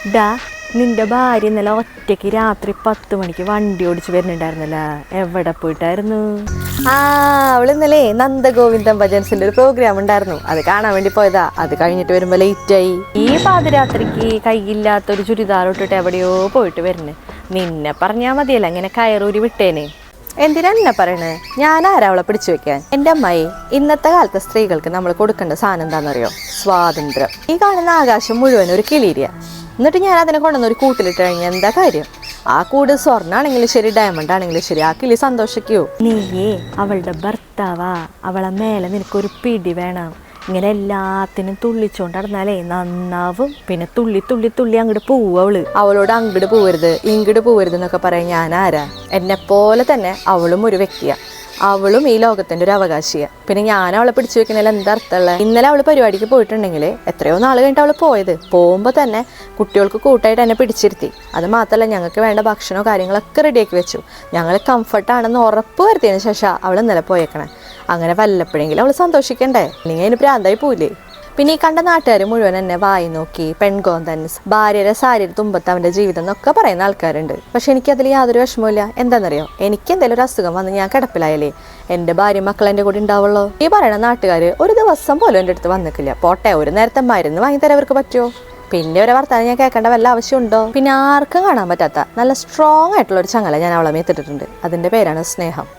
ഡാ, നിന്റെ ഭാര്യ ഇന്നലെ ഒറ്റയ്ക്ക് രാത്രി 10 മണിക്ക് വണ്ടി ഓടിച്ച് വരുന്നുണ്ടായിരുന്നല്ലോ. എവിടെ പോയിട്ടായിരുന്നു? അവള് ഇന്നലെ നന്ദഗോവിന്ദം ഭജൻസിന്റെ ഒരു പ്രോഗ്രാം ഉണ്ടായിരുന്നു, അത് കാണാൻ വേണ്ടി പോയതാ. അത് കഴിഞ്ഞിട്ട് വരുമ്പോ ലേറ്റായി. ഈ പാതിരാത്രിക്ക് കയ്യില്ലാത്തൊരു ചുരിദാർ ഇട്ടിട്ട് എവിടെയോ പോയിട്ട് വരുന്നു. നിന്നെ പറഞ്ഞാൽ മതിയല്ല ഇങ്ങനെ കയറൂരി വിട്ടേനെ. എന്തിനാ എന്നെ പറയണേ? ഞാൻ ആരാ അവളെ പിടിച്ചു വെക്കാൻ? എൻ്റെ അമ്മായി, ഇന്നത്തെ കാലത്തെ സ്ത്രീകൾക്ക് നമ്മൾ കൊടുക്കേണ്ട സാധനം എന്താണെന്നറിയോ? സ്വാതന്ത്ര്യം. ഈ കാണുന്ന ആകാശം മുഴുവൻ ഒരു കിളിരിയ, എന്നിട്ട് ഞാൻ അതിനെ കൊണ്ടുവന്ന് ഒരു കൂട്ടിലിട്ട് കഴിഞ്ഞാൽ എന്താ കാര്യം? ആ കൂട് സ്വർണ്ണാണെങ്കിലും ശരി, ഡയമണ്ട് ആണെങ്കിലും ശരി, ആ കിളി സന്തോഷിക്കൂ. നീയേ അവളുടെ ഭർത്താവാ, അവളെ മേലെ നിനക്കൊരു പിടി വേണം. ഇങ്ങനെ എല്ലാത്തിനും തുള്ളിച്ചോണ്ട് നടന്നാലേ നന്നാവും. പിന്നെ തുള്ളി തുള്ളി തുള്ളി അങ്ങോട്ട് പോവും അവള്. അവളോട് അങ്ങോട്ട് പോവരുത് ഇങ്ങോട്ട് പോവരുത് എന്നൊക്കെ പറയാൻ ഞാൻ ആരാ? എന്നെ പോലെ തന്നെ അവളും ഒരു വ്യക്തിയാ. അവളും ഈ ലോകത്തിന്റെ ഒരു അവകാശിയാണ്. പിന്നെ ഞാൻ അവളെ പിടിച്ചു വെക്കുന്നതിൽ എന്താ അർത്ഥമുള്ള? ഇന്നലെ അവള് പരിപാടിക്ക് പോയിട്ടുണ്ടെങ്കിൽ എത്രയോ നാൾ കഴിഞ്ഞിട്ട് അവള് പോയത്. പോകുമ്പോൾ തന്നെ കുട്ടികൾക്ക് കൂട്ടായിട്ട് എന്നെ പിടിച്ചിരുത്തി. അത് മാത്രമല്ല, ഞങ്ങൾക്ക് വേണ്ട ഭക്ഷണമോ കാര്യങ്ങളൊക്കെ റെഡിയാക്കി വെച്ചു. ഞങ്ങൾ കംഫർട്ടാണെന്ന് ഉറപ്പ് വരുത്തിയതിന് ശേഷം അവൾ ഇന്നലെ പോയേക്കണേ. അങ്ങനെ വല്ലപ്പോഴെങ്കിലും അവൾ സന്തോഷിക്കണ്ടേ? അല്ലെങ്കിൽ അതിന് പ്രാന്തായി പോയില്ലേ? പിന്നെ ഈ കണ്ട നാട്ടുകാർ മുഴുവൻ എന്നെ വായി നോക്കി പെൺകോന്തൻ, ഭാര്യയുടെ സാരിയുടെ തുമ്പത്ത് അവൻ്റെ ജീവിതം എന്നൊക്കെ പറയുന്ന ആൾക്കാരുണ്ട്. പക്ഷെ എനിക്കതിൽ യാതൊരു വിഷമമില്ല. എന്താണെന്നറിയോ? എനിക്ക് എന്തെങ്കിലും ഒരു അസുഖം വന്ന് ഞാൻ കിടപ്പിലായാലേ എൻ്റെ ഭാര്യ മക്കൾ എൻ്റെ കൂടെ ഉണ്ടാവുള്ളൂ. ഈ പറയുന്ന നാട്ടുകാർ ഒരു ദിവസം പോലും എൻ്റെ അടുത്ത് വന്നിട്ടില്ല. പോട്ടെ, ഒരു നേരത്തെ മരുന്ന് വാങ്ങിത്തരാൻ അവർക്ക് പറ്റുമോ? പിന്നെ ഒരു വർത്താനം ഞാൻ കേൾക്കേണ്ട വല്ല ആവശ്യമുണ്ടോ? പിന്നെ ആർക്കും കാണാൻ പറ്റാത്ത നല്ല സ്ട്രോങ് ആയിട്ടുള്ള ഒരു ചങ്ങല ഞാൻ അവളെ മേത്തിട്ടിട്ടുണ്ട്. അതിൻ്റെ പേരാണ് സ്നേഹം.